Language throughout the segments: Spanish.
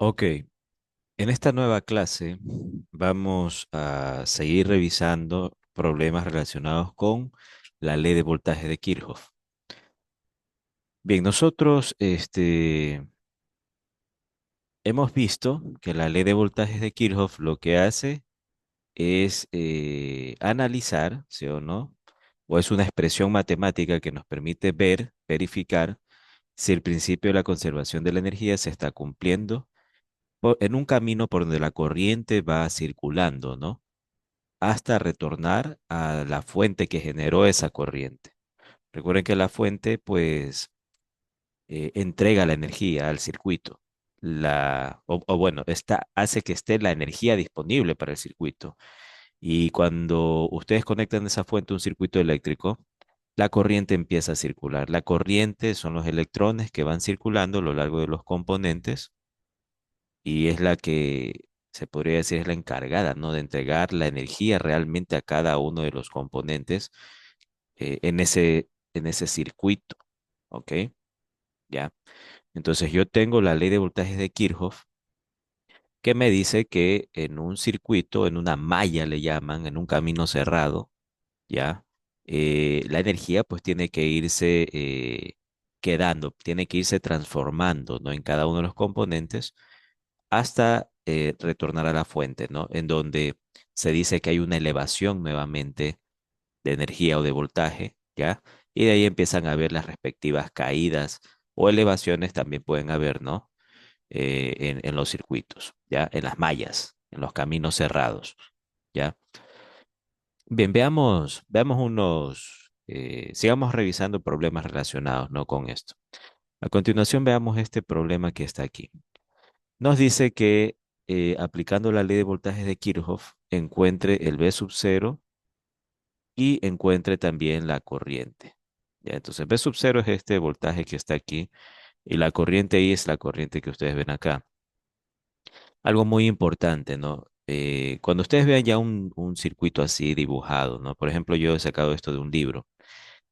Ok, en esta nueva clase vamos a seguir revisando problemas relacionados con la ley de voltaje de Kirchhoff. Bien, nosotros hemos visto que la ley de voltajes de Kirchhoff lo que hace es analizar, ¿sí o no? O es una expresión matemática que nos permite verificar si el principio de la conservación de la energía se está cumpliendo en un camino por donde la corriente va circulando, ¿no? Hasta retornar a la fuente que generó esa corriente. Recuerden que la fuente, pues, entrega la energía al circuito. O bueno, hace que esté la energía disponible para el circuito. Y cuando ustedes conectan esa fuente a un circuito eléctrico, la corriente empieza a circular. La corriente son los electrones que van circulando a lo largo de los componentes y es la que se podría decir es la encargada, ¿no? De entregar la energía realmente a cada uno de los componentes en ese circuito, ¿ok? Ya. Entonces yo tengo la ley de voltajes de Kirchhoff que me dice que en un circuito, en una malla le llaman, en un camino cerrado, ¿ya? La energía pues tiene que irse quedando, tiene que irse transformando, ¿no? En cada uno de los componentes hasta retornar a la fuente, ¿no? En donde se dice que hay una elevación nuevamente de energía o de voltaje, ¿ya? Y de ahí empiezan a haber las respectivas caídas o elevaciones también pueden haber, ¿no? En los circuitos, ¿ya? En las mallas, en los caminos cerrados, ¿ya? Bien, veamos sigamos revisando problemas relacionados, ¿no? Con esto. A continuación veamos este problema que está aquí. Nos dice que aplicando la ley de voltajes de Kirchhoff, encuentre el V sub cero y encuentre también la corriente. Ya, entonces, V sub cero es este voltaje que está aquí y la corriente I es la corriente que ustedes ven acá. Algo muy importante, ¿no? Cuando ustedes vean ya un circuito así dibujado, ¿no? Por ejemplo, yo he sacado esto de un libro.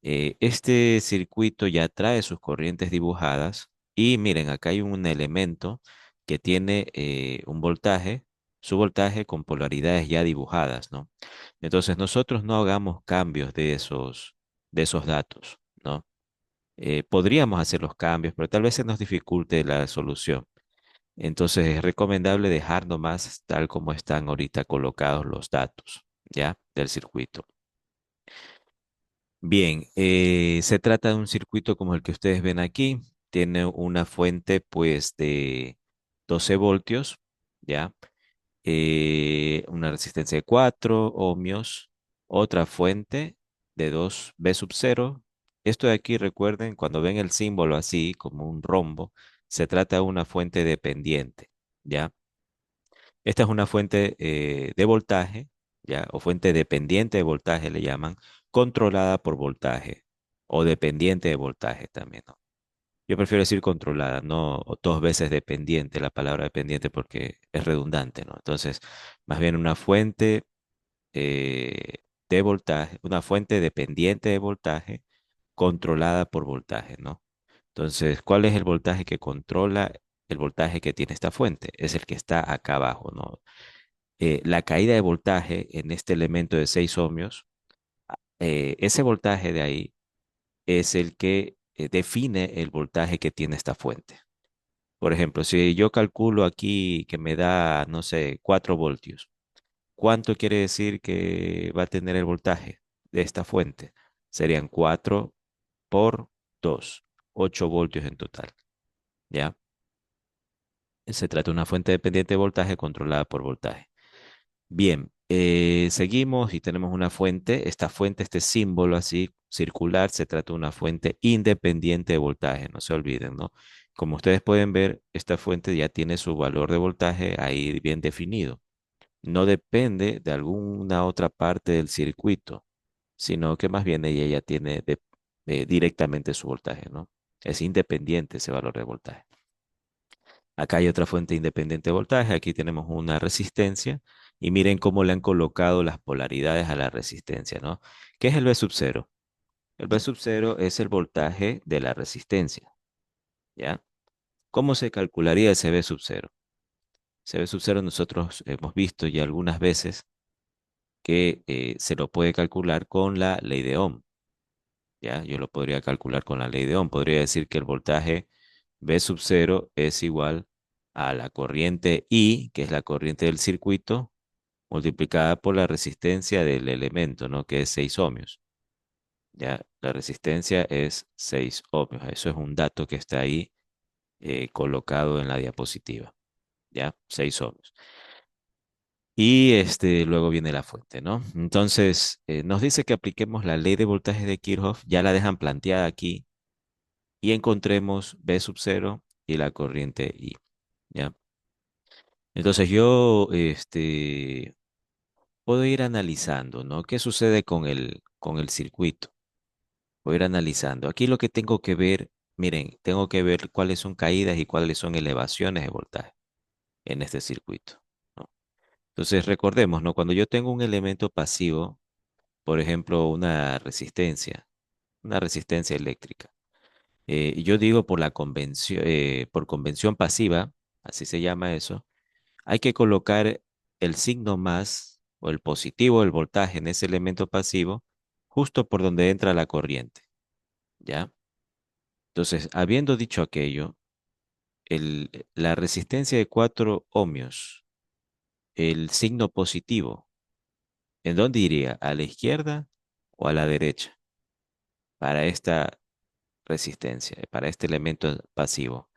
Este circuito ya trae sus corrientes dibujadas y miren, acá hay un elemento que tiene un voltaje, su voltaje con polaridades ya dibujadas, ¿no? Entonces nosotros no hagamos cambios de esos datos, ¿no? Podríamos hacer los cambios, pero tal vez se nos dificulte la solución. Entonces es recomendable dejar nomás tal como están ahorita colocados los datos, ¿ya? Del circuito. Bien, se trata de un circuito como el que ustedes ven aquí. Tiene una fuente pues de 12 voltios, ¿ya? Una resistencia de 4 ohmios, otra fuente de 2 V sub cero. Esto de aquí, recuerden, cuando ven el símbolo así, como un rombo, se trata de una fuente dependiente, ¿ya? Esta es una fuente de voltaje, ¿ya? O fuente dependiente de voltaje le llaman, controlada por voltaje o dependiente de voltaje también, ¿no? Yo prefiero decir controlada, no o dos veces dependiente, la palabra dependiente porque es redundante, ¿no? Entonces, más bien una fuente eh, de voltaje, una fuente dependiente de voltaje controlada por voltaje, ¿no? Entonces, ¿cuál es el voltaje que controla el voltaje que tiene esta fuente? Es el que está acá abajo, ¿no? La caída de voltaje en este elemento de 6 ohmios, ese voltaje de ahí es el que define el voltaje que tiene esta fuente. Por ejemplo, si yo calculo aquí que me da, no sé, 4 voltios, ¿cuánto quiere decir que va a tener el voltaje de esta fuente? Serían 4 por 2, 8 voltios en total, ¿ya? Se trata de una fuente dependiente de voltaje controlada por voltaje. Bien, seguimos y tenemos una fuente. Esta fuente, este símbolo así circular, se trata de una fuente independiente de voltaje, no se olviden, ¿no? Como ustedes pueden ver, esta fuente ya tiene su valor de voltaje ahí bien definido. No depende de alguna otra parte del circuito, sino que más bien ella ya tiene directamente su voltaje, ¿no? Es independiente ese valor de voltaje. Acá hay otra fuente independiente de voltaje, aquí tenemos una resistencia y miren cómo le han colocado las polaridades a la resistencia, ¿no? ¿Qué es el V sub cero? El V sub cero es el voltaje de la resistencia, ¿ya? ¿Cómo se calcularía ese V sub cero? C sub cero nosotros hemos visto ya algunas veces que se lo puede calcular con la ley de Ohm. ¿Ya? Yo lo podría calcular con la ley de Ohm. Podría decir que el voltaje V sub cero es igual a la corriente I, que es la corriente del circuito, multiplicada por la resistencia del elemento, ¿no? Que es 6 ohmios. Ya, la resistencia es 6 ohmios. Eso es un dato que está ahí colocado en la diapositiva. Ya, 6 ohmios. Y luego viene la fuente, ¿no? Entonces, nos dice que apliquemos la ley de voltaje de Kirchhoff, ya la dejan planteada aquí, y encontremos V sub cero y la corriente I, ¿ya? Entonces yo, puedo ir analizando, ¿no? ¿Qué sucede con el circuito? Voy a ir analizando. Aquí lo que tengo que ver, miren, tengo que ver cuáles son caídas y cuáles son elevaciones de voltaje en este circuito, ¿no? Entonces recordemos, ¿no? Cuando yo tengo un elemento pasivo, por ejemplo, una resistencia eléctrica, yo digo por convención pasiva, así se llama eso, hay que colocar el signo más o el positivo del voltaje en ese elemento pasivo justo por donde entra la corriente, ¿ya? Entonces, habiendo dicho aquello, la resistencia de 4 ohmios, el signo positivo, ¿en dónde iría? ¿A la izquierda o a la derecha? Para esta resistencia, para este elemento pasivo.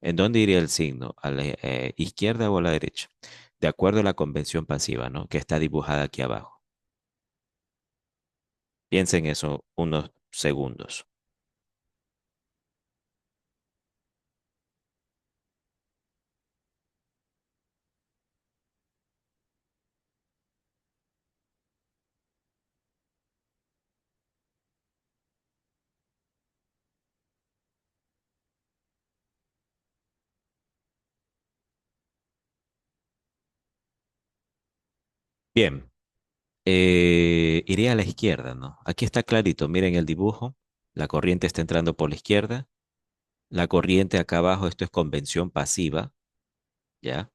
¿En dónde iría el signo? ¿A la izquierda o a la derecha? De acuerdo a la convención pasiva, ¿no? Que está dibujada aquí abajo. Piensen eso unos segundos. Bien, iría a la izquierda, ¿no? Aquí está clarito, miren el dibujo. La corriente está entrando por la izquierda. La corriente acá abajo, esto es convención pasiva, ¿ya?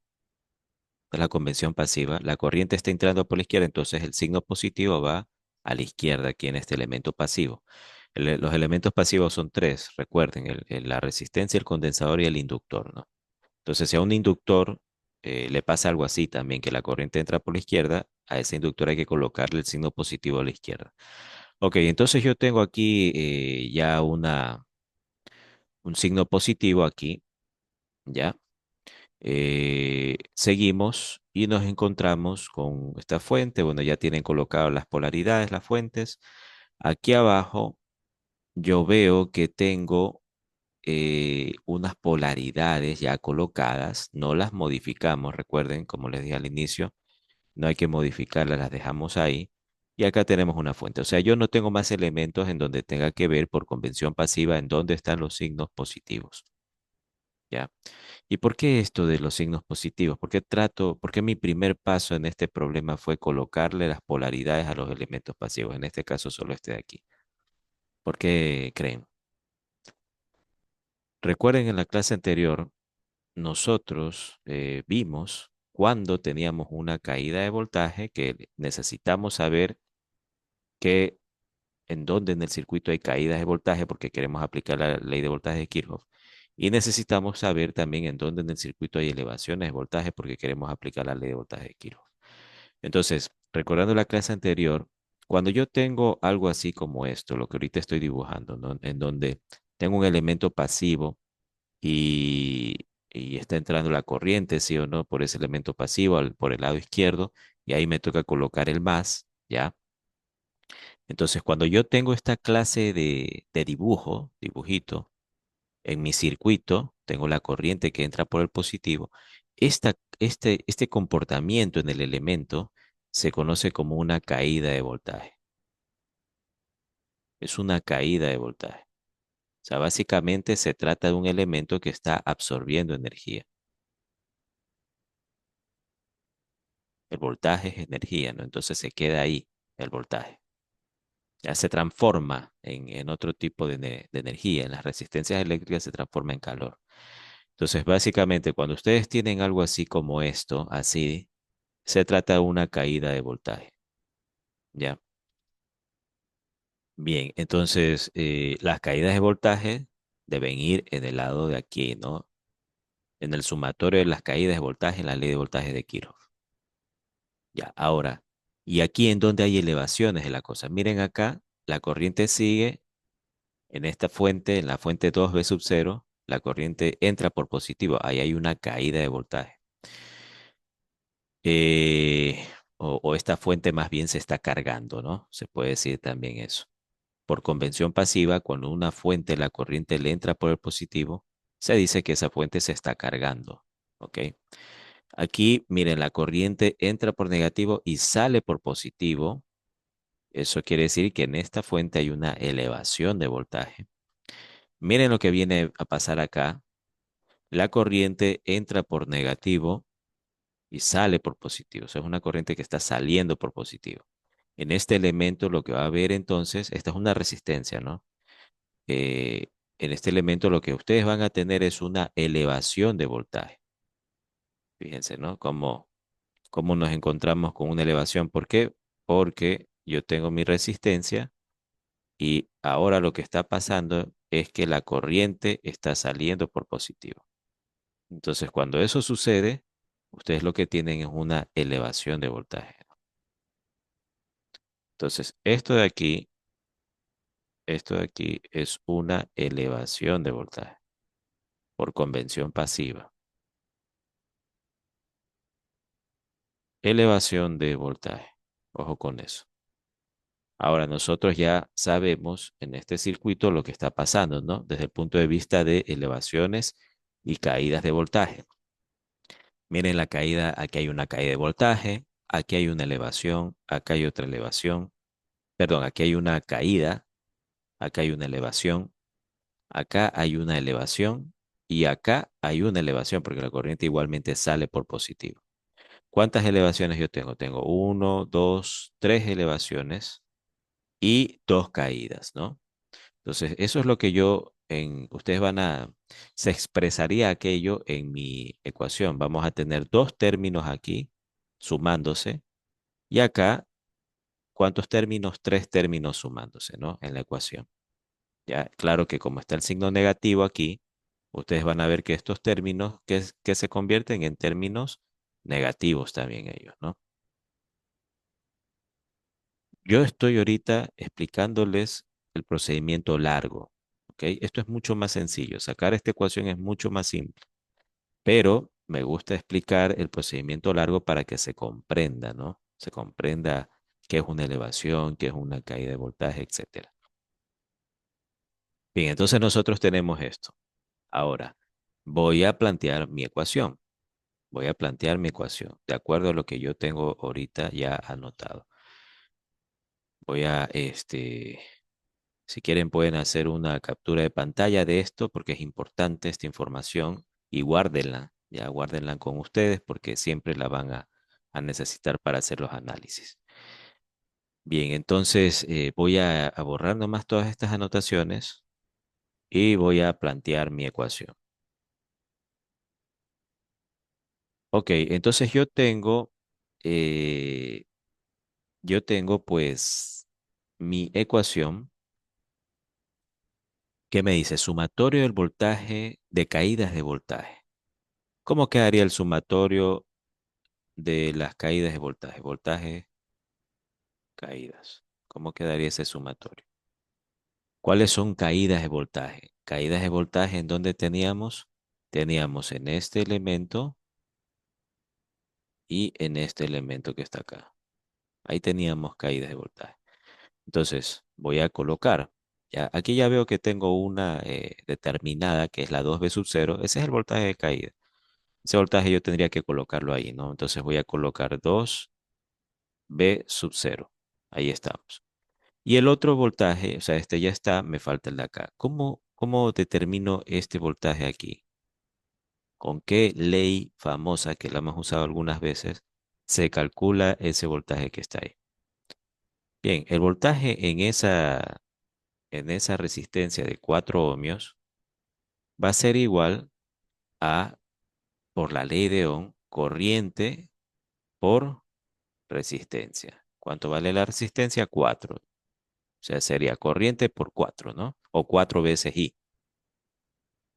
Es la convención pasiva. La corriente está entrando por la izquierda, entonces el signo positivo va a la izquierda aquí en este elemento pasivo. Los elementos pasivos son tres, recuerden, la resistencia, el condensador y el inductor, ¿no? Entonces, si a un inductor le pasa algo así también, que la corriente entra por la izquierda, a ese inductor hay que colocarle el signo positivo a la izquierda. Ok, entonces yo tengo aquí ya un signo positivo aquí, ¿ya? Seguimos y nos encontramos con esta fuente. Bueno, ya tienen colocadas las polaridades, las fuentes. Aquí abajo yo veo que tengo unas polaridades ya colocadas, no las modificamos, recuerden, como les dije al inicio, no hay que modificarlas, las dejamos ahí. Y acá tenemos una fuente. O sea, yo no tengo más elementos en donde tenga que ver por convención pasiva en dónde están los signos positivos. ¿Ya? ¿Y por qué esto de los signos positivos? ¿Por qué mi primer paso en este problema fue colocarle las polaridades a los elementos pasivos? En este caso, solo este de aquí. ¿Por qué creen? Recuerden en la clase anterior, nosotros vimos cuando teníamos una caída de voltaje que necesitamos saber que en dónde en el circuito hay caídas de voltaje porque queremos aplicar la ley de voltaje de Kirchhoff. Y necesitamos saber también en dónde en el circuito hay elevaciones de voltaje porque queremos aplicar la ley de voltaje de Kirchhoff. Entonces, recordando la clase anterior, cuando yo tengo algo así como esto, lo que ahorita estoy dibujando, ¿no? En donde tengo un elemento pasivo y está entrando la corriente, sí o no, por ese elemento pasivo, por el lado izquierdo, y ahí me toca colocar el más, ¿ya? Entonces, cuando yo tengo esta clase de dibujito, en mi circuito, tengo la corriente que entra por el positivo, este comportamiento en el elemento se conoce como una caída de voltaje. Es una caída de voltaje. O sea, básicamente se trata de un elemento que está absorbiendo energía. El voltaje es energía, ¿no? Entonces se queda ahí el voltaje. Ya se transforma en otro tipo de energía. En las resistencias eléctricas se transforma en calor. Entonces, básicamente, cuando ustedes tienen algo así como esto, así, se trata de una caída de voltaje, ¿ya? Bien, entonces, las caídas de voltaje deben ir en el lado de aquí, ¿no? En el sumatorio de las caídas de voltaje en la ley de voltaje de Kirchhoff. Ya, ahora, y aquí en donde hay elevaciones de la cosa. Miren acá, la corriente sigue en esta fuente, en la fuente 2V sub 0, la corriente entra por positivo. Ahí hay una caída de voltaje. Eh, o esta fuente más bien se está cargando, ¿no? Se puede decir también eso. Por convención pasiva, cuando una fuente, la corriente le entra por el positivo, se dice que esa fuente se está cargando. ¿Ok? Aquí, miren, la corriente entra por negativo y sale por positivo. Eso quiere decir que en esta fuente hay una elevación de voltaje. Miren lo que viene a pasar acá. La corriente entra por negativo y sale por positivo. O sea, es una corriente que está saliendo por positivo. En este elemento lo que va a haber entonces, esta es una resistencia, ¿no? Eh, en este elemento lo que ustedes van a tener es una elevación de voltaje. Fíjense, ¿no? Cómo nos encontramos con una elevación. ¿Por qué? Porque yo tengo mi resistencia y ahora lo que está pasando es que la corriente está saliendo por positivo. Entonces, cuando eso sucede, ustedes lo que tienen es una elevación de voltaje. Entonces, esto de aquí es una elevación de voltaje por convención pasiva. Elevación de voltaje. Ojo con eso. Ahora, nosotros ya sabemos en este circuito lo que está pasando, ¿no? Desde el punto de vista de elevaciones y caídas de voltaje. Miren la caída, aquí hay una caída de voltaje, aquí hay una elevación, acá hay otra elevación, perdón, aquí hay una caída, acá hay una elevación, acá hay una elevación y acá hay una elevación porque la corriente igualmente sale por positivo. ¿Cuántas elevaciones yo tengo? Tengo uno, dos, tres elevaciones y dos caídas, ¿no? Entonces, eso es lo que ustedes se expresaría aquello en mi ecuación. Vamos a tener dos términos aquí sumándose y acá, ¿cuántos términos? Tres términos sumándose, ¿no? En la ecuación. Ya, claro que como está el signo negativo aquí, ustedes van a ver que estos términos que se convierten en términos negativos también ellos, ¿no? Yo estoy ahorita explicándoles el procedimiento largo, ¿ok? Esto es mucho más sencillo. Sacar esta ecuación es mucho más simple, pero me gusta explicar el procedimiento largo para que se comprenda, ¿no? Se comprenda qué es una elevación, qué es una caída de voltaje, etcétera. Bien, entonces nosotros tenemos esto. Ahora, voy a plantear mi ecuación. Voy a plantear mi ecuación de acuerdo a lo que yo tengo ahorita ya anotado. Voy a, si quieren pueden hacer una captura de pantalla de esto porque es importante esta información y guárdenla, ya guárdenla con ustedes porque siempre la van a necesitar para hacer los análisis. Bien, entonces voy a borrar nomás todas estas anotaciones y voy a plantear mi ecuación. Ok, entonces eh, yo tengo pues mi ecuación que me dice sumatorio del voltaje de caídas de voltaje. ¿Cómo quedaría el sumatorio de las caídas de voltaje? Voltaje, caídas. ¿Cómo quedaría ese sumatorio? ¿Cuáles son caídas de voltaje? Caídas de voltaje en donde teníamos en este elemento y en este elemento que está acá. Ahí teníamos caídas de voltaje. Entonces, voy a colocar. Ya, aquí ya veo que tengo una determinada que es la 2V sub 0. Ese es el voltaje de caída. Ese voltaje yo tendría que colocarlo ahí, ¿no? Entonces voy a colocar 2V sub 0. Ahí estamos. Y el otro voltaje, o sea, este ya está, me falta el de acá. ¿Cómo determino este voltaje aquí? ¿Con qué ley famosa que la hemos usado algunas veces se calcula ese voltaje que está ahí? Bien, el voltaje en esa resistencia de 4 ohmios va a ser igual a, por la ley de Ohm, corriente por resistencia. ¿Cuánto vale la resistencia? 4. O sea, sería corriente por 4, ¿no? O 4 veces I.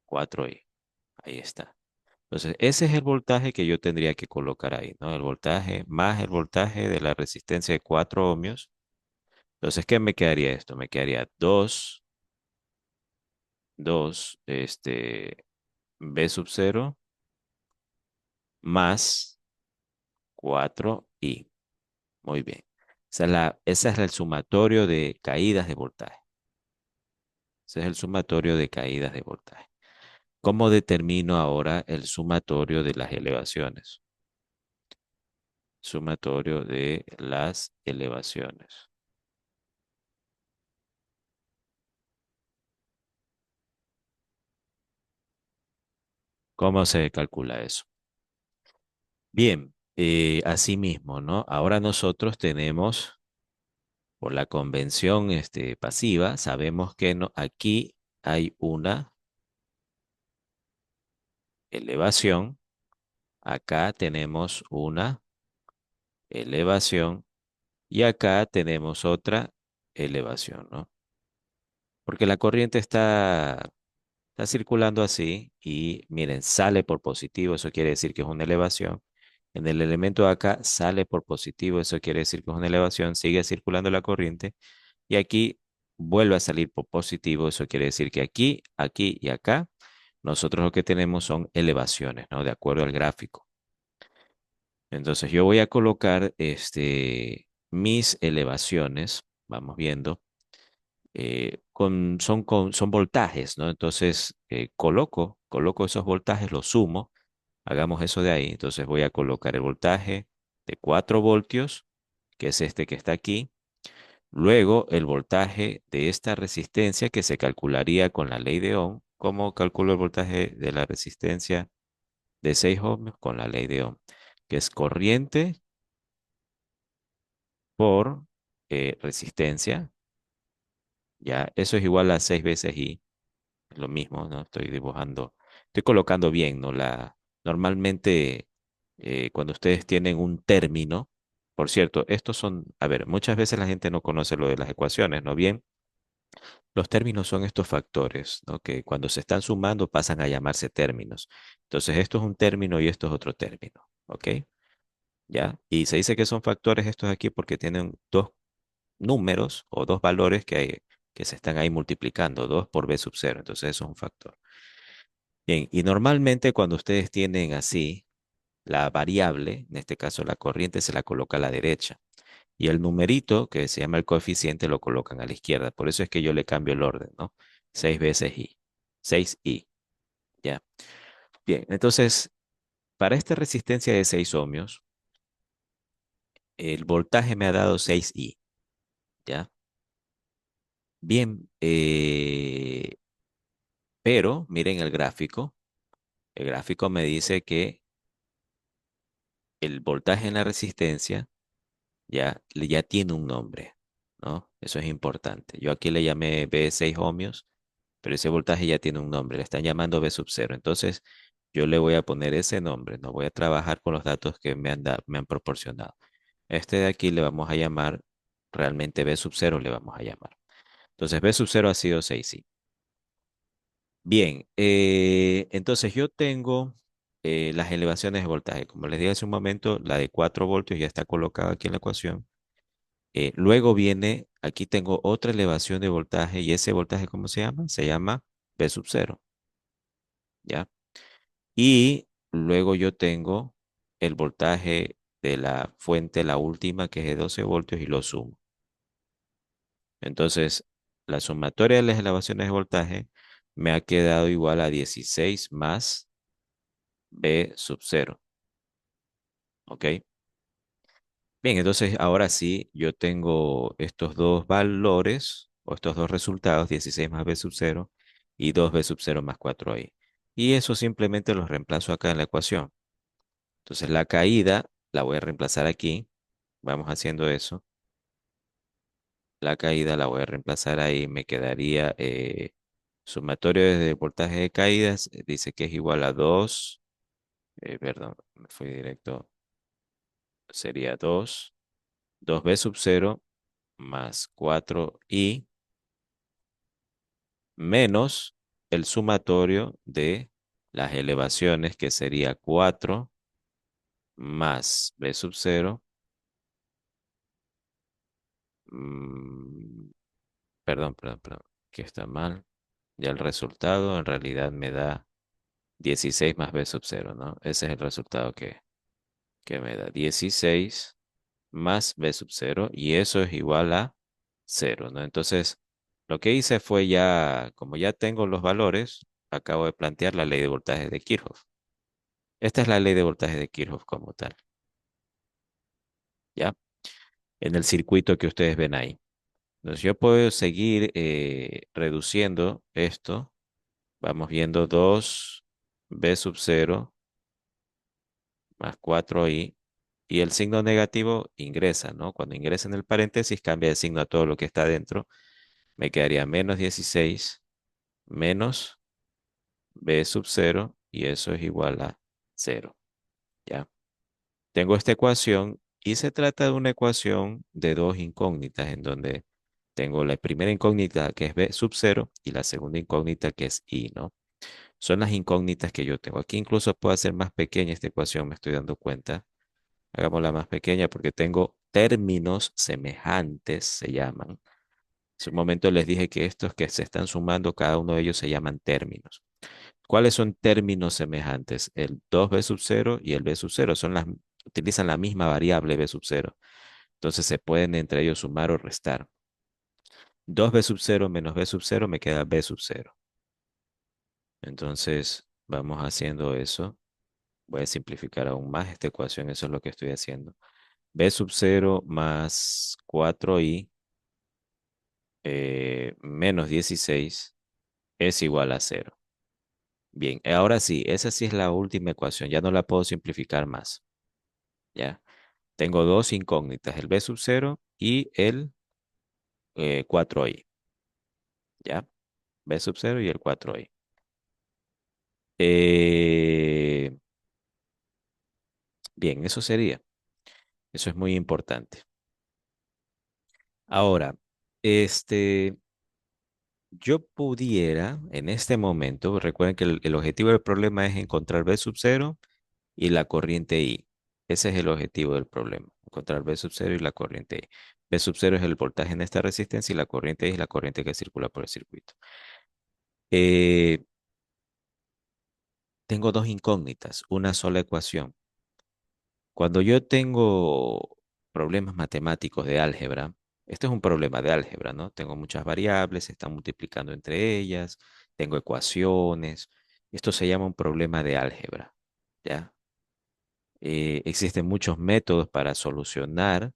4I. Ahí está. Entonces, ese es el voltaje que yo tendría que colocar ahí, ¿no? El voltaje más el voltaje de la resistencia de 4 ohmios. Entonces, ¿qué me quedaría esto? Me quedaría 2 B sub 0 más 4I. Muy bien. Ese es el sumatorio de caídas de voltaje. Ese es el sumatorio de caídas de voltaje. ¿Cómo determino ahora el sumatorio de las elevaciones? Sumatorio de las elevaciones. ¿Cómo se calcula eso? Bien, asimismo, ¿no? Ahora nosotros tenemos, por la convención pasiva, sabemos que aquí hay una elevación, acá tenemos una elevación y acá tenemos otra elevación, ¿no? Porque la corriente está circulando así y miren, sale por positivo, eso quiere decir que es una elevación. En el elemento de acá sale por positivo, eso quiere decir que es una elevación, sigue circulando la corriente y aquí vuelve a salir por positivo, eso quiere decir que aquí, aquí y acá nosotros lo que tenemos son elevaciones, ¿no? De acuerdo al gráfico. Entonces yo voy a colocar mis elevaciones, vamos viendo son voltajes, ¿no? Entonces, coloco esos voltajes, los sumo, hagamos eso de ahí. Entonces voy a colocar el voltaje de 4 voltios, que es este que está aquí. Luego, el voltaje de esta resistencia que se calcularía con la ley de Ohm. ¿Cómo calculo el voltaje de la resistencia de 6 ohms? Con la ley de Ohm, que es corriente por resistencia. Ya, eso es igual a 6 veces I. Es lo mismo, ¿no? Estoy dibujando, estoy colocando bien, ¿no? Normalmente, cuando ustedes tienen un término, por cierto, estos son, a ver, muchas veces la gente no conoce lo de las ecuaciones, ¿no? Bien, los términos son estos factores, ¿no? Que cuando se están sumando pasan a llamarse términos. Entonces, esto es un término y esto es otro término, ¿ok? ¿Ya? Y se dice que son factores estos aquí porque tienen dos números o dos valores que se están ahí multiplicando, 2 por b sub 0. Entonces, eso es un factor. Bien, y normalmente cuando ustedes tienen así la variable, en este caso la corriente, se la coloca a la derecha. Y el numerito, que se llama el coeficiente, lo colocan a la izquierda. Por eso es que yo le cambio el orden, ¿no? 6 veces I. 6I. Ya. Bien, entonces, para esta resistencia de 6 ohmios, el voltaje me ha dado 6I. ¿Ya? Bien, pero miren el gráfico. El gráfico me dice que el voltaje en la resistencia ya tiene un nombre, ¿no? Eso es importante. Yo aquí le llamé B6 ohmios, pero ese voltaje ya tiene un nombre, le están llamando B sub 0. Entonces, yo le voy a poner ese nombre, no voy a trabajar con los datos que me han proporcionado. Este de aquí le vamos a llamar, realmente B sub 0 le vamos a llamar. Entonces, B sub 0 ha sido 6, sí. Bien, entonces yo tengo las elevaciones de voltaje. Como les dije hace un momento, la de 4 voltios ya está colocada aquí en la ecuación. Luego viene, aquí tengo otra elevación de voltaje y ese voltaje, ¿cómo se llama? Se llama P sub 0, ¿ya? Y luego yo tengo el voltaje de la fuente, la última, que es de 12 voltios y lo sumo. Entonces, la sumatoria de las elevaciones de voltaje me ha quedado igual a 16 más B sub 0, ¿ok? Bien, entonces ahora sí, yo tengo estos dos valores o estos dos resultados, 16 más b sub 0 y 2b sub 0 más 4 ahí. Y eso simplemente los reemplazo acá en la ecuación. Entonces la caída la voy a reemplazar aquí. Vamos haciendo eso. La caída la voy a reemplazar ahí. Me quedaría Sumatorio de voltaje de caídas dice que es igual a 2, perdón, me fui directo, sería 2b sub 0 más 4i menos el sumatorio de las elevaciones, que sería 4 más b sub 0, mm, perdón, que está mal. Ya el resultado en realidad me da 16 más b sub 0, ¿no? Ese es el resultado que me da 16 más b sub 0 y eso es igual a 0, ¿no? Entonces, lo que hice fue ya, como ya tengo los valores, acabo de plantear la ley de voltaje de Kirchhoff. Esta es la ley de voltaje de Kirchhoff como tal, ¿ya? En el circuito que ustedes ven ahí. Entonces, yo puedo seguir reduciendo esto. Vamos viendo 2b sub 0 más 4i. Y el signo negativo ingresa, ¿no? Cuando ingresa en el paréntesis, cambia de signo a todo lo que está dentro. Me quedaría menos 16 menos b sub 0 y eso es igual a 0, ¿ya? Tengo esta ecuación y se trata de una ecuación de dos incógnitas en donde tengo la primera incógnita que es b sub 0 y la segunda incógnita que es i, ¿no? Son las incógnitas que yo tengo. Aquí incluso puedo hacer más pequeña esta ecuación, me estoy dando cuenta. Hagámosla más pequeña porque tengo términos semejantes, se llaman. Hace un momento les dije que estos que se están sumando, cada uno de ellos se llaman términos. ¿Cuáles son términos semejantes? El 2b sub 0 y el b sub 0 utilizan la misma variable b sub 0. Entonces se pueden entre ellos sumar o restar. 2b sub 0 menos b sub 0 me queda b sub 0. Entonces vamos haciendo eso. Voy a simplificar aún más esta ecuación, eso es lo que estoy haciendo. B sub 0 más 4i menos 16 es igual a 0. Bien, ahora sí, esa sí es la última ecuación, ya no la puedo simplificar más. ¿Ya? Tengo dos incógnitas, el B sub 0 y el 4i. ¿Ya? B sub 0 y el 4i. Eh, bien, eso sería. Eso es muy importante. Ahora, este, yo pudiera en este momento, recuerden que el objetivo del problema es encontrar B sub 0 y la corriente I. Ese es el objetivo del problema, encontrar B sub 0 y la corriente I. B sub 0 es el voltaje en esta resistencia y la corriente I es la corriente que circula por el circuito. Eh, Tengo dos incógnitas, una sola ecuación. Cuando yo tengo problemas matemáticos de álgebra, esto es un problema de álgebra, ¿no? Tengo muchas variables, se están multiplicando entre ellas, tengo ecuaciones. Esto se llama un problema de álgebra, ¿ya? Existen muchos métodos para solucionar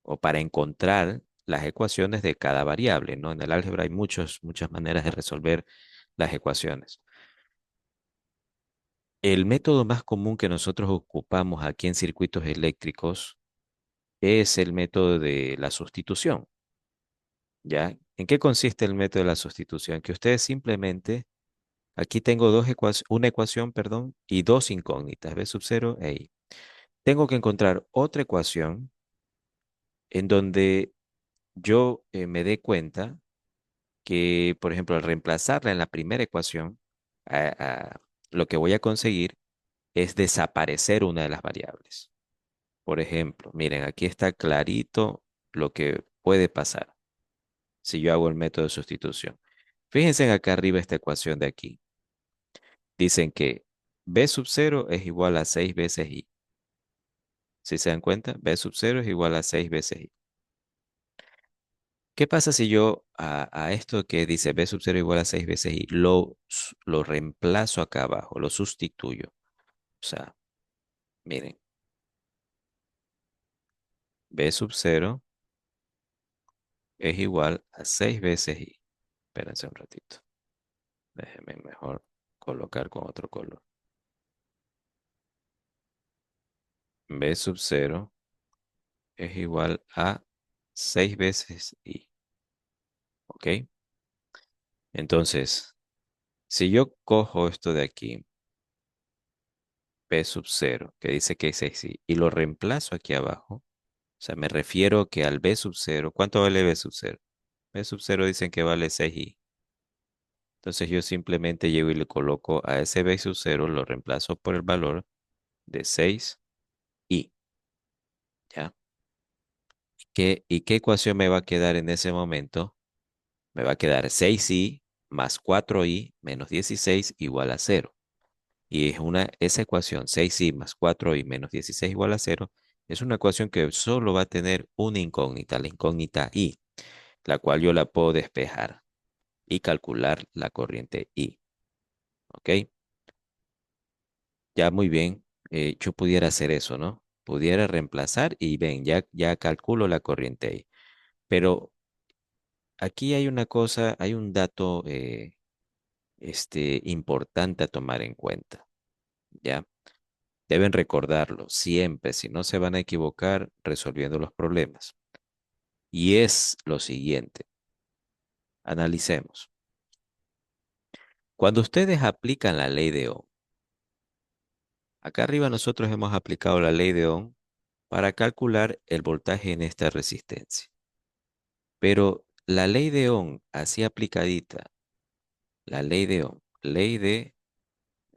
o para encontrar las ecuaciones de cada variable, ¿no? En el álgebra hay muchas maneras de resolver las ecuaciones. El método más común que nosotros ocupamos aquí en circuitos eléctricos es el método de la sustitución, ¿ya? ¿En qué consiste el método de la sustitución? Que ustedes simplemente, aquí tengo una ecuación, perdón, y dos incógnitas, B sub 0 e I. Tengo que encontrar otra ecuación en donde yo me dé cuenta que, por ejemplo, al reemplazarla en la primera ecuación, lo que voy a conseguir es desaparecer una de las variables. Por ejemplo, miren, aquí está clarito lo que puede pasar si yo hago el método de sustitución. Fíjense en acá arriba esta ecuación de aquí. Dicen que B sub 0 es igual a 6 veces I. ¿Sí se dan cuenta? B sub 0 es igual a 6 veces I. ¿Qué pasa si yo a esto que dice B sub 0 igual a 6 veces I lo reemplazo acá abajo, lo sustituyo? O sea, miren, B sub 0 es igual a 6 veces I. Espérense un ratito. Déjenme mejor colocar con otro color. B sub 0 es igual a 6 veces I. ¿Ok? Entonces, Si yo cojo esto de aquí, B sub cero, que dice que es así, y lo reemplazo aquí abajo, o sea, me refiero que al B sub cero, ¿cuánto vale B sub cero? B sub cero dicen que vale 6i. Entonces yo simplemente llego y le coloco a ese B sub cero, lo reemplazo por el valor de 6i, ¿ya? ¿Y qué ecuación me va a quedar en ese momento? Me va a quedar 6i más 4i menos 16 igual a cero. Y esa ecuación 6i más 4i menos 16 igual a cero es una ecuación que solo va a tener una incógnita, la incógnita i, la cual yo la puedo despejar y calcular la corriente i. ¿Ok? Ya muy bien, yo pudiera hacer eso, ¿no? Pudiera reemplazar y ven, ya calculo la corriente i. Pero aquí hay una cosa, hay un dato importante a tomar en cuenta, ¿ya? Deben recordarlo siempre, si no se van a equivocar resolviendo los problemas. Y es lo siguiente, analicemos. Cuando ustedes aplican la ley de Ohm, acá arriba nosotros hemos aplicado la ley de Ohm para calcular el voltaje en esta resistencia. Pero la ley de Ohm, así aplicadita, la ley de Ohm,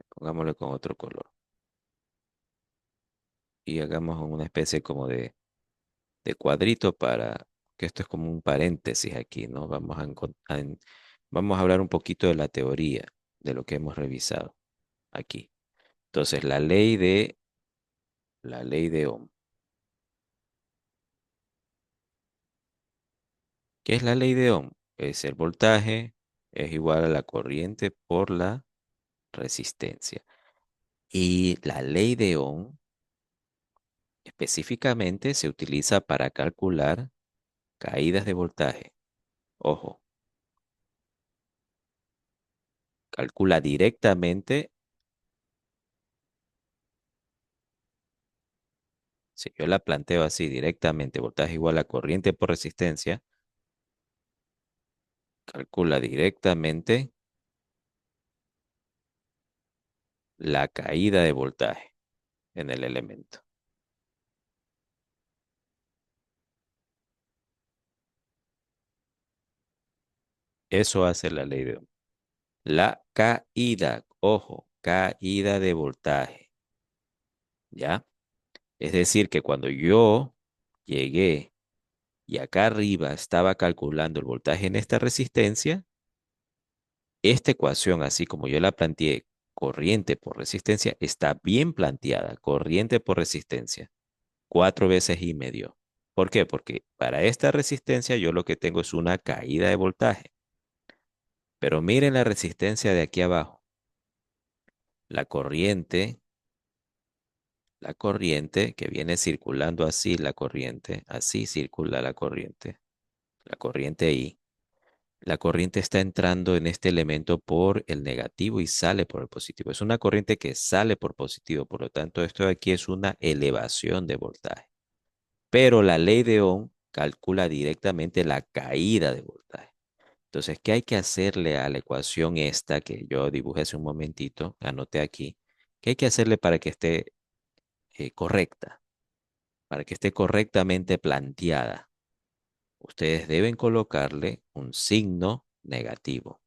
pongámosle con otro color, y hagamos una especie como de cuadrito para que esto es como un paréntesis aquí, ¿no? Vamos a hablar un poquito de la teoría de lo que hemos revisado aquí. Entonces, la ley de Ohm. ¿Qué es la ley de Ohm? Es el voltaje es igual a la corriente por la resistencia. Y la ley de Ohm específicamente se utiliza para calcular caídas de voltaje. Ojo, calcula directamente. Si yo la planteo así directamente, voltaje igual a corriente por resistencia, calcula directamente la caída de voltaje en el elemento. Eso hace la ley de Ohm. La caída, ojo, caída de voltaje, ¿ya? Es decir, que cuando yo llegué y acá arriba estaba calculando el voltaje en esta resistencia, esta ecuación, así como yo la planteé, corriente por resistencia, está bien planteada, corriente por resistencia. 4 veces y medio. ¿Por qué? Porque para esta resistencia yo lo que tengo es una caída de voltaje. Pero miren la resistencia de aquí abajo. La corriente, la corriente que viene circulando así, la corriente, así circula la corriente I. La corriente está entrando en este elemento por el negativo y sale por el positivo. Es una corriente que sale por positivo, por lo tanto esto de aquí es una elevación de voltaje. Pero la ley de Ohm calcula directamente la caída de voltaje. Entonces, ¿qué hay que hacerle a la ecuación esta que yo dibujé hace un momentito? Anoté aquí. ¿Qué hay que hacerle para que esté correcta? Para que esté correctamente planteada. Ustedes deben colocarle un signo negativo.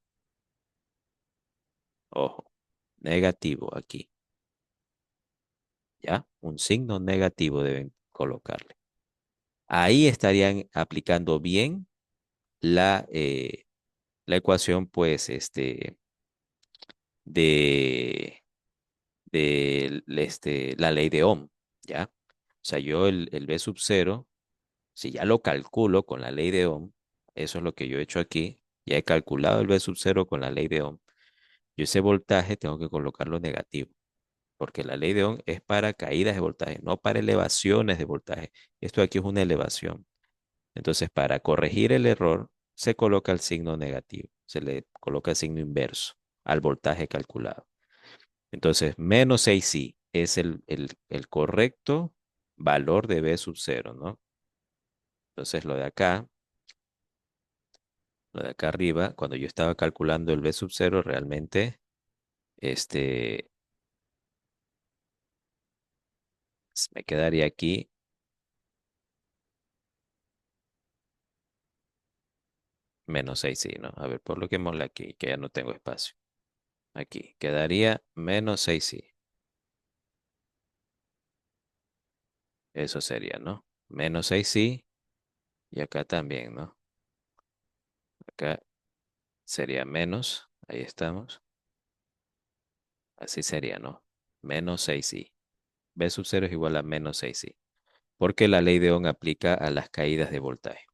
Ojo, negativo aquí. ¿Ya? Un signo negativo deben colocarle. Ahí estarían aplicando bien la ecuación, pues, de, la ley de Ohm, ¿ya? O sea, yo el B sub cero, si ya lo calculo con la ley de Ohm, eso es lo que yo he hecho aquí, ya he calculado el B sub cero con la ley de Ohm, yo ese voltaje tengo que colocarlo negativo, porque la ley de Ohm es para caídas de voltaje, no para elevaciones de voltaje. Esto aquí es una elevación. Entonces, para corregir el error, se coloca el signo negativo, se le coloca el signo inverso al voltaje calculado. Entonces, menos 6i es el correcto valor de B sub cero, ¿no? Entonces, lo de acá Lo de acá arriba, cuando yo estaba calculando el B sub cero, realmente este, me quedaría aquí menos 6 sí, ¿no? A ver, por lo que mola aquí, que ya no tengo espacio. Aquí, quedaría menos 6 sí. Eso sería, ¿no? Menos 6 sí, y acá también, ¿no? Acá sería menos, ahí estamos. Así sería, ¿no? Menos 6 sí. B sub cero es igual a menos 6 sí. Porque la ley de Ohm aplica a las caídas de voltaje.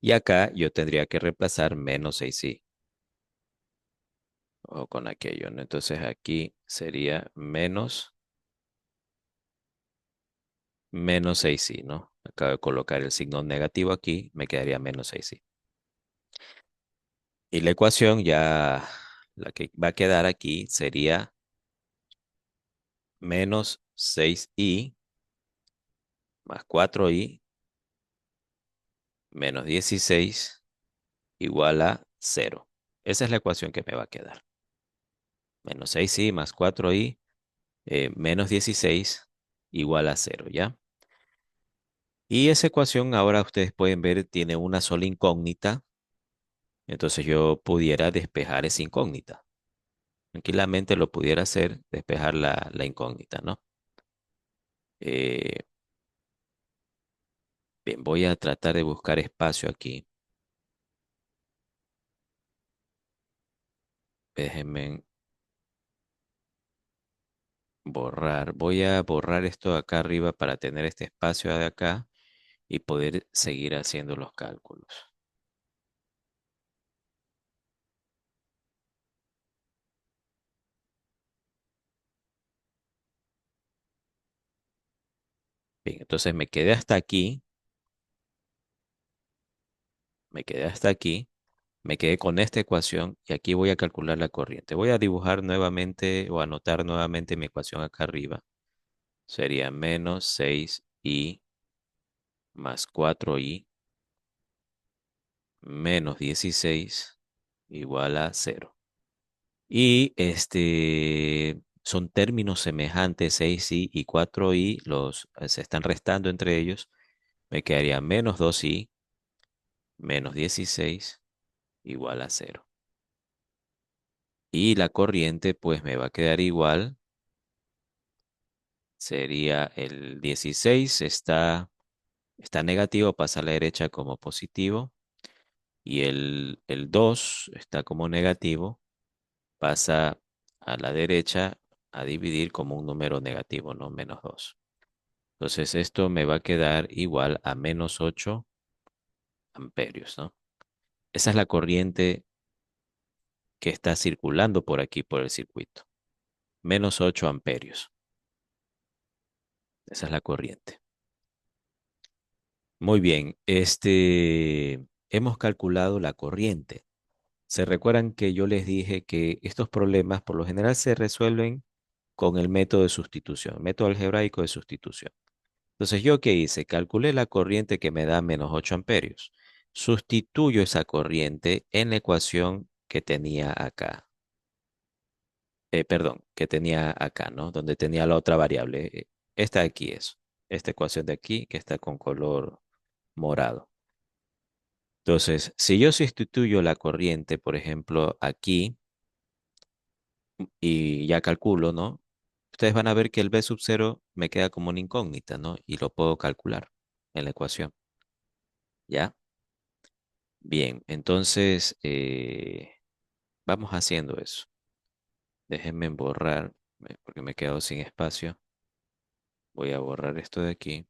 Y acá yo tendría que reemplazar menos 6 sí. O con aquello, ¿no? Entonces aquí sería menos 6 sí, ¿no? Acabo de colocar el signo negativo aquí, me quedaría menos 6 sí. Y la ecuación ya, la que va a quedar aquí sería menos 6i más 4i menos 16 igual a cero. Esa es la ecuación que me va a quedar. Menos 6i más 4i menos 16 igual a cero, ¿ya? Y esa ecuación ahora ustedes pueden ver tiene una sola incógnita. Entonces yo pudiera despejar esa incógnita. Tranquilamente lo pudiera hacer, despejar la incógnita, ¿no? Eh, bien, voy a tratar de buscar espacio aquí. Déjenme borrar. Voy a borrar esto de acá arriba para tener este espacio de acá y poder seguir haciendo los cálculos. Bien, entonces me quedé hasta aquí, me quedé hasta aquí, me quedé con esta ecuación y aquí voy a calcular la corriente. Voy a dibujar nuevamente o anotar nuevamente mi ecuación acá arriba. Sería menos 6i más 4i menos 16 igual a cero. Y son términos semejantes, 6i y 4i, se están restando entre ellos. Me quedaría menos 2i menos 16 igual a cero. Y la corriente pues me va a quedar igual. Sería el 16 está negativo, pasa a la derecha como positivo. Y el 2 está como negativo, pasa a la derecha a dividir como un número negativo, ¿no? Menos 2. Entonces esto me va a quedar igual a menos 8 amperios, ¿no? Esa es la corriente que está circulando por aquí, por el circuito. Menos 8 amperios. Esa es la corriente. Muy bien, hemos calculado la corriente. Se recuerdan que yo les dije que estos problemas por lo general se resuelven con el método de sustitución, método algebraico de sustitución. Entonces, ¿yo qué hice? Calculé la corriente que me da menos 8 amperios. Sustituyo esa corriente en la ecuación que tenía acá. Perdón, que tenía acá, ¿no? Donde tenía la otra variable. Esta de aquí es. Esta ecuación de aquí que está con color morado. Entonces, si yo sustituyo la corriente, por ejemplo, aquí, y ya calculo, ¿no? Ustedes van a ver que el B sub cero me queda como una incógnita, ¿no? Y lo puedo calcular en la ecuación, ¿ya? Bien, entonces vamos haciendo eso. Déjenme borrar, porque me he quedado sin espacio. Voy a borrar esto de aquí.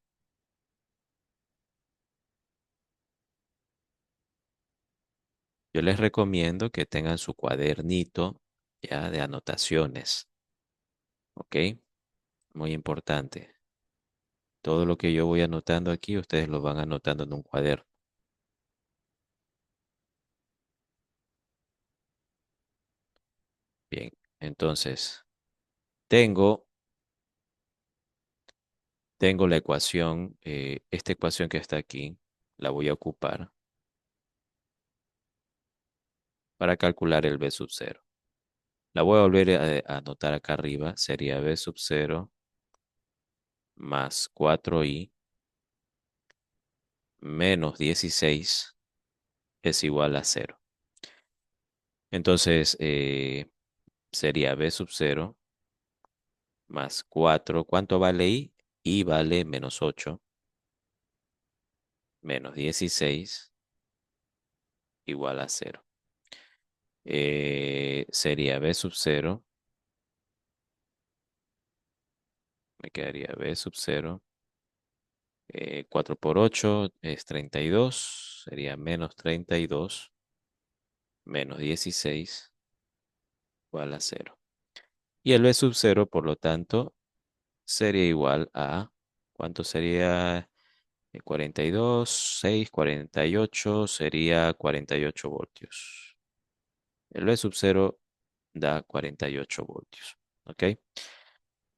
Yo les recomiendo que tengan su cuadernito ya de anotaciones, ¿ok? Muy importante. Todo lo que yo voy anotando aquí, ustedes lo van anotando en un cuaderno. Bien, entonces tengo, tengo la ecuación, esta ecuación que está aquí, la voy a ocupar. para calcular el B sub cero. La voy a volver a anotar acá arriba. Sería B sub cero más 4i menos 16 es igual a cero. Entonces, sería B sub cero más 4. ¿Cuánto vale i? I vale menos 8 menos 16 igual a cero. Sería B sub cero. Me quedaría B sub cero. 4 por 8 es 32. Sería menos 32 menos 16 igual a cero. Y el B sub cero, por lo tanto, sería igual a, ¿cuánto sería? 42, 6, 48, sería 48 voltios. El B sub cero da 48 voltios. ¿Ok?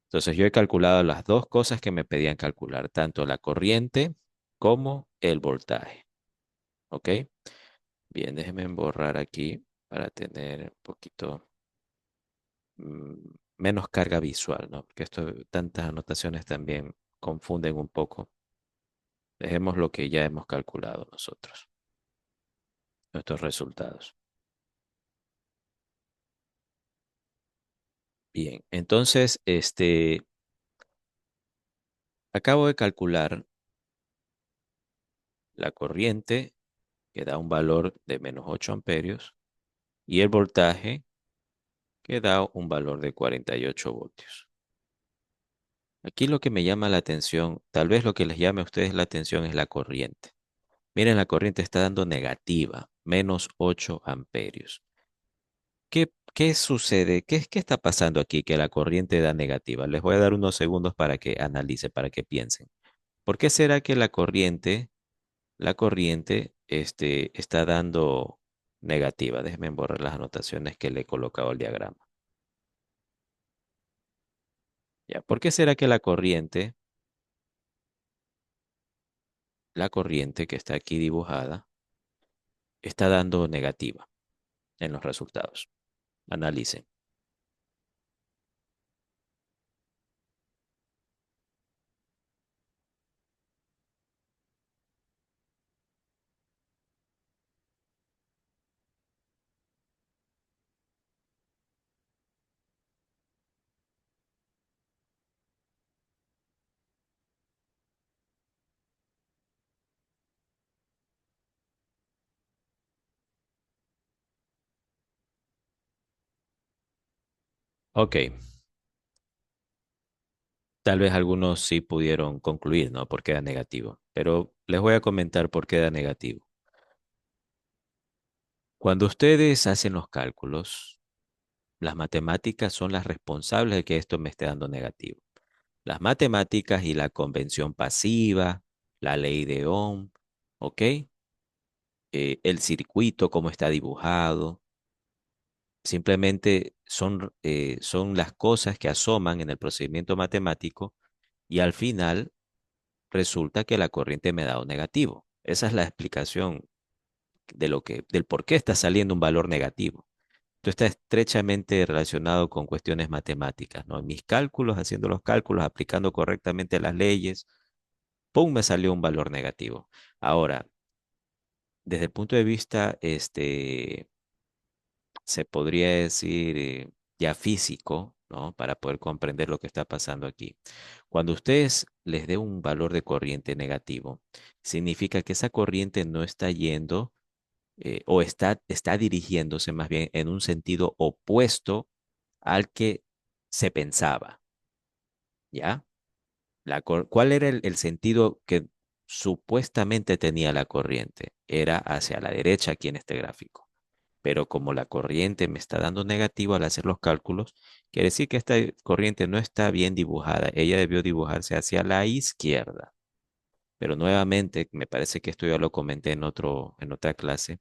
Entonces yo he calculado las dos cosas que me pedían calcular, tanto la corriente como el voltaje. ¿Ok? Bien, déjenme borrar aquí para tener un poquito mm, menos carga visual, ¿no? Porque tantas anotaciones también confunden un poco. Dejemos lo que ya hemos calculado nosotros, nuestros resultados. Bien, entonces, acabo de calcular la corriente que da un valor de menos 8 amperios y el voltaje que da un valor de 48 voltios. Aquí lo que me llama la atención, tal vez lo que les llame a ustedes la atención es la corriente. Miren, la corriente está dando negativa, menos 8 amperios. ¿Qué sucede? ¿Qué está pasando aquí que la corriente da negativa? Les voy a dar unos segundos para que analicen, para que piensen. ¿Por qué será que la corriente, está dando negativa? Déjenme borrar las anotaciones que le he colocado al diagrama. Ya, ¿por qué será que la corriente que está aquí dibujada, está dando negativa en los resultados? Analicen. Ok, tal vez algunos sí pudieron concluir, ¿no? Por qué da negativo, pero les voy a comentar por qué da negativo. Cuando ustedes hacen los cálculos, las matemáticas son las responsables de que esto me esté dando negativo. Las matemáticas y la convención pasiva, la ley de Ohm, ¿ok? El circuito, cómo está dibujado, simplemente son las cosas que asoman en el procedimiento matemático y al final resulta que la corriente me da un negativo. Esa es la explicación del por qué está saliendo un valor negativo. Esto está estrechamente relacionado con cuestiones matemáticas, ¿no? En mis cálculos, haciendo los cálculos, aplicando correctamente las leyes, ¡pum!, me salió un valor negativo. Ahora, desde el punto de vista, se podría decir, ya físico, ¿no? Para poder comprender lo que está pasando aquí. Cuando ustedes les dé un valor de corriente negativo, significa que esa corriente no está yendo, o está dirigiéndose más bien en un sentido opuesto al que se pensaba, ¿ya? ¿Cuál era el sentido que supuestamente tenía la corriente? Era hacia la derecha aquí en este gráfico. Pero como la corriente me está dando negativo al hacer los cálculos, quiere decir que esta corriente no está bien dibujada. Ella debió dibujarse hacia la izquierda. Pero nuevamente, me parece que esto ya lo comenté en otra clase.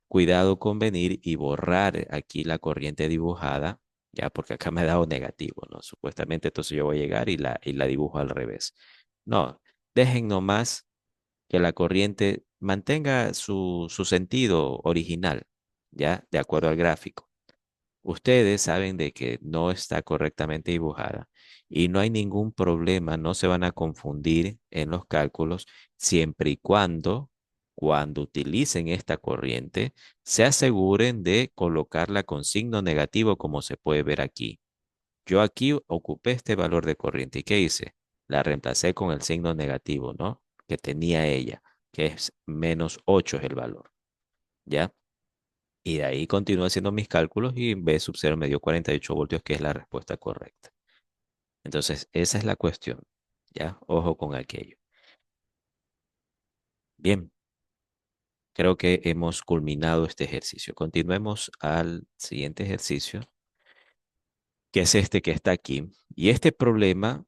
Cuidado con venir y borrar aquí la corriente dibujada, ya, porque acá me ha dado negativo, ¿no? Supuestamente entonces yo voy a llegar y la dibujo al revés. No, dejen nomás que la corriente mantenga su sentido original. ¿ya? De acuerdo al gráfico. Ustedes saben de que no está correctamente dibujada y no hay ningún problema, no se van a confundir en los cálculos siempre y cuando utilicen esta corriente, se aseguren de colocarla con signo negativo como se puede ver aquí. Yo aquí ocupé este valor de corriente. ¿Y qué hice? La reemplacé con el signo negativo, ¿no? Que tenía ella, que es -8 es el valor, ¿ya? Y de ahí continúo haciendo mis cálculos y B sub 0 me dio 48 voltios, que es la respuesta correcta. Entonces, esa es la cuestión, ¿ya? Ojo con aquello. Bien, creo que hemos culminado este ejercicio. Continuemos al siguiente ejercicio, que es este que está aquí. Y este problema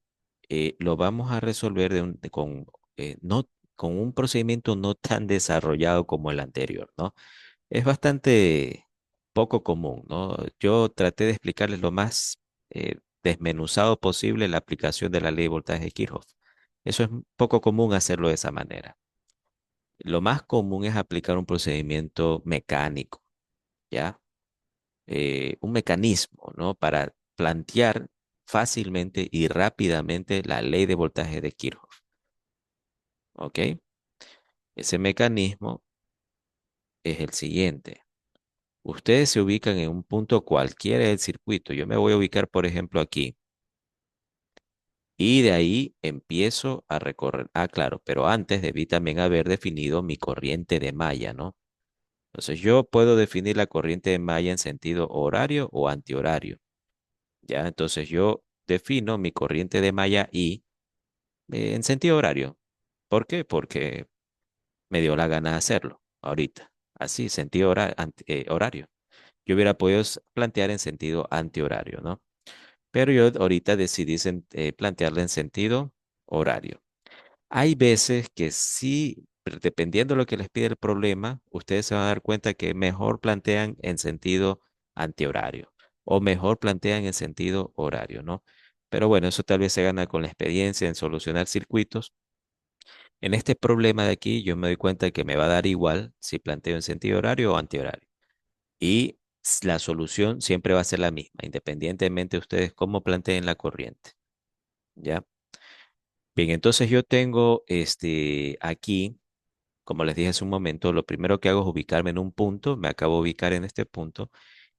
lo vamos a resolver no, con un procedimiento no tan desarrollado como el anterior, ¿no? Es bastante poco común, ¿no? Yo traté de explicarles lo más desmenuzado posible la aplicación de la ley de voltaje de Kirchhoff. Eso es poco común hacerlo de esa manera. Lo más común es aplicar un procedimiento mecánico, ¿ya? Un mecanismo, ¿no? Para plantear fácilmente y rápidamente la ley de voltaje de Kirchhoff, ¿ok? Ese mecanismo es el siguiente. Ustedes se ubican en un punto cualquiera del circuito. Yo me voy a ubicar, por ejemplo, aquí. Y de ahí empiezo a recorrer. Ah, claro, pero antes debí también haber definido mi corriente de malla, ¿no? Entonces yo puedo definir la corriente de malla en sentido horario o antihorario. ¿Ya? Entonces yo defino mi corriente de malla I en sentido horario. ¿Por qué? Porque me dio la gana de hacerlo ahorita. Así, sentido horario. Yo hubiera podido plantear en sentido antihorario, ¿no? Pero yo ahorita decidí plantearla en sentido horario. Hay veces que sí, pero dependiendo de lo que les pide el problema, ustedes se van a dar cuenta que mejor plantean en sentido antihorario o mejor plantean en sentido horario, ¿no? Pero bueno, eso tal vez se gana con la experiencia en solucionar circuitos. En este problema de aquí, yo me doy cuenta que me va a dar igual si planteo en sentido horario o antihorario. Y la solución siempre va a ser la misma, independientemente de ustedes cómo planteen la corriente. ¿Ya? Bien, entonces yo tengo aquí, como les dije hace un momento, lo primero que hago es ubicarme en un punto, me acabo de ubicar en este punto,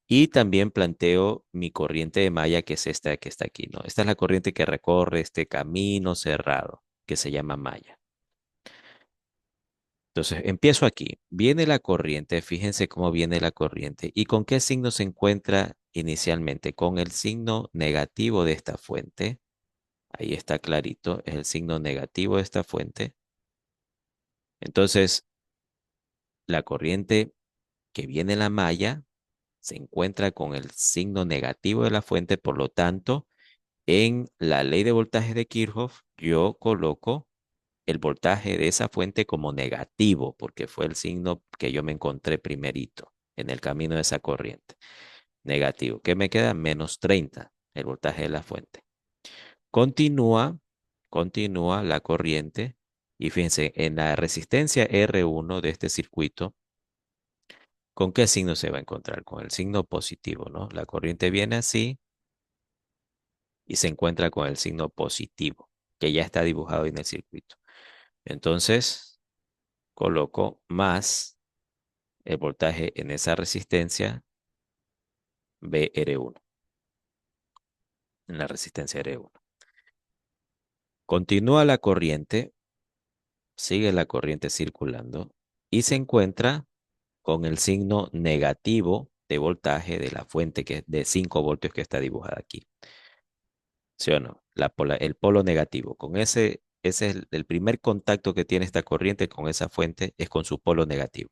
y también planteo mi corriente de malla, que es esta que está aquí, ¿no? Esta es la corriente que recorre este camino cerrado, que se llama malla. Entonces, empiezo aquí. Viene la corriente, fíjense cómo viene la corriente. ¿Y con qué signo se encuentra inicialmente? Con el signo negativo de esta fuente. Ahí está clarito, es el signo negativo de esta fuente. Entonces, la corriente que viene en la malla se encuentra con el signo negativo de la fuente, por lo tanto, en la ley de voltaje de Kirchhoff, yo coloco el voltaje de esa fuente como negativo, porque fue el signo que yo me encontré primerito en el camino de esa corriente. Negativo. ¿Qué me queda? -30, el voltaje de la fuente. Continúa, continúa la corriente y fíjense, en la resistencia R1 de este circuito, ¿con qué signo se va a encontrar? Con el signo positivo, ¿no? La corriente viene así y se encuentra con el signo positivo, que ya está dibujado en el circuito. Entonces, coloco más el voltaje en esa resistencia BR1, en la resistencia R1. Continúa la corriente, sigue la corriente circulando y se encuentra con el signo negativo de voltaje de la fuente que es de 5 voltios que está dibujada aquí. ¿Sí o no? El polo negativo. Ese es el primer contacto que tiene esta corriente con esa fuente, es con su polo negativo.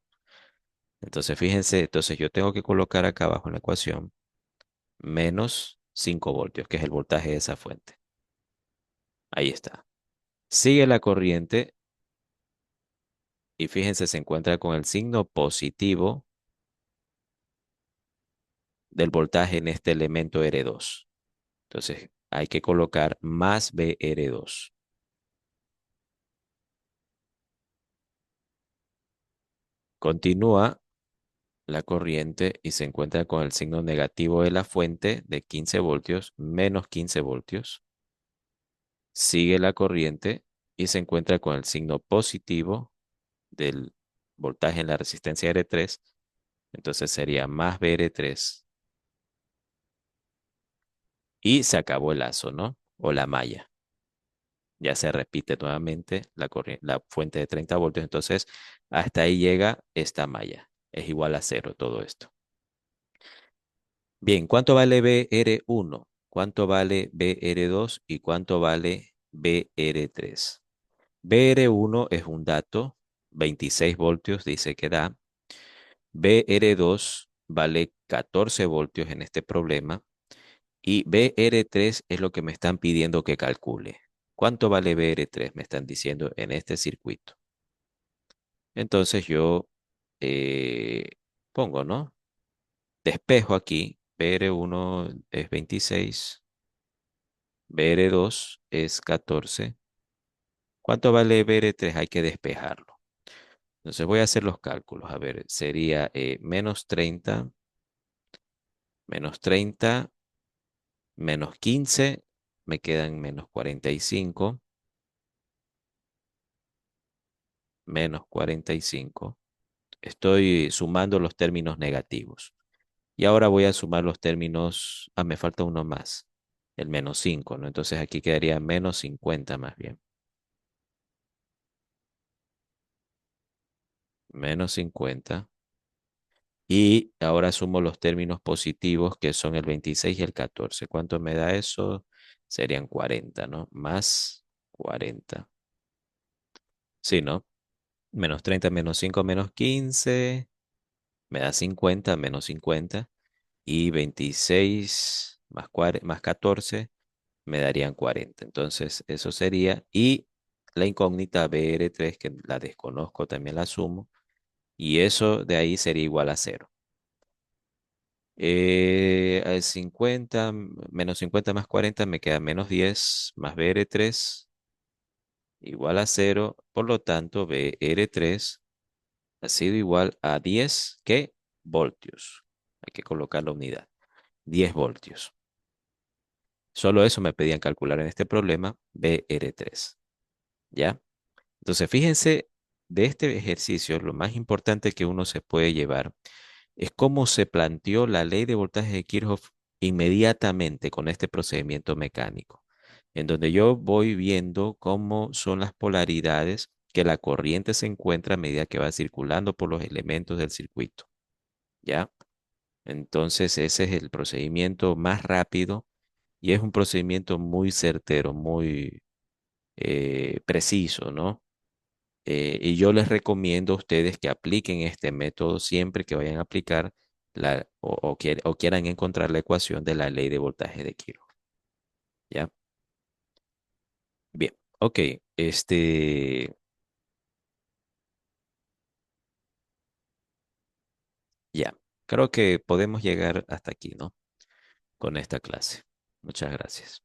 Entonces, fíjense, entonces yo tengo que colocar acá abajo en la ecuación -5 voltios, que es el voltaje de esa fuente. Ahí está. Sigue la corriente y fíjense, se encuentra con el signo positivo del voltaje en este elemento R2. Entonces, hay que colocar más BR2. Continúa la corriente y se encuentra con el signo negativo de la fuente de 15 voltios, menos 15 voltios. Sigue la corriente y se encuentra con el signo positivo del voltaje en la resistencia R3. Entonces sería más BR3 y se acabó el lazo, ¿no? O la malla. Ya se repite nuevamente la fuente de 30 voltios. Entonces, hasta ahí llega esta malla. Es igual a cero todo esto. Bien, ¿cuánto vale BR1? ¿Cuánto vale BR2? ¿Y cuánto vale BR3? BR1 es un dato, 26 voltios dice que da. BR2 vale 14 voltios en este problema. Y BR3 es lo que me están pidiendo que calcule. ¿Cuánto vale BR3? Me están diciendo en este circuito. Entonces yo eh, pongo, ¿no? Despejo aquí. BR1 es 26. BR2 es 14. ¿Cuánto vale BR3? Hay que despejarlo. Entonces voy a hacer los cálculos. A ver, sería menos 30, menos 15, me quedan menos 45, menos 45. Estoy sumando los términos negativos. Y ahora voy a sumar los términos. Ah, me falta uno más, el menos 5, ¿no? Entonces aquí quedaría menos 50 más bien. Menos 50. Y ahora sumo los términos positivos que son el 26 y el 14. ¿Cuánto me da eso? Serían 40, ¿no? Más 40. Sí, ¿no? Menos 30 menos 5 menos 15. Me da 50 menos 50. Y 26 más 14 me darían 40. Entonces, eso sería. Y la incógnita BR3, que la desconozco, también la sumo. Y eso de ahí sería igual a cero. A 50, menos 50 más 40 me queda menos 10 más BR3 igual a cero. Por lo tanto, BR3 ha sido igual a 10, ¿qué? Voltios. Hay que colocar la unidad. 10 voltios. Solo eso me pedían calcular en este problema, BR3. ¿Ya? Entonces, fíjense, de este ejercicio, lo más importante que uno se puede llevar es cómo se planteó la ley de voltaje de Kirchhoff inmediatamente con este procedimiento mecánico, en donde yo voy viendo cómo son las polaridades que la corriente se encuentra a medida que va circulando por los elementos del circuito. ¿Ya? Entonces, ese es el procedimiento más rápido y es un procedimiento muy certero, muy preciso, ¿no? Y yo les recomiendo a ustedes que apliquen este método siempre que vayan a aplicar o quieran encontrar la ecuación de la ley de voltaje de Kirchhoff. ¿Ya? Bien, ok. Ya. Creo que podemos llegar hasta aquí, ¿no? Con esta clase. Muchas gracias.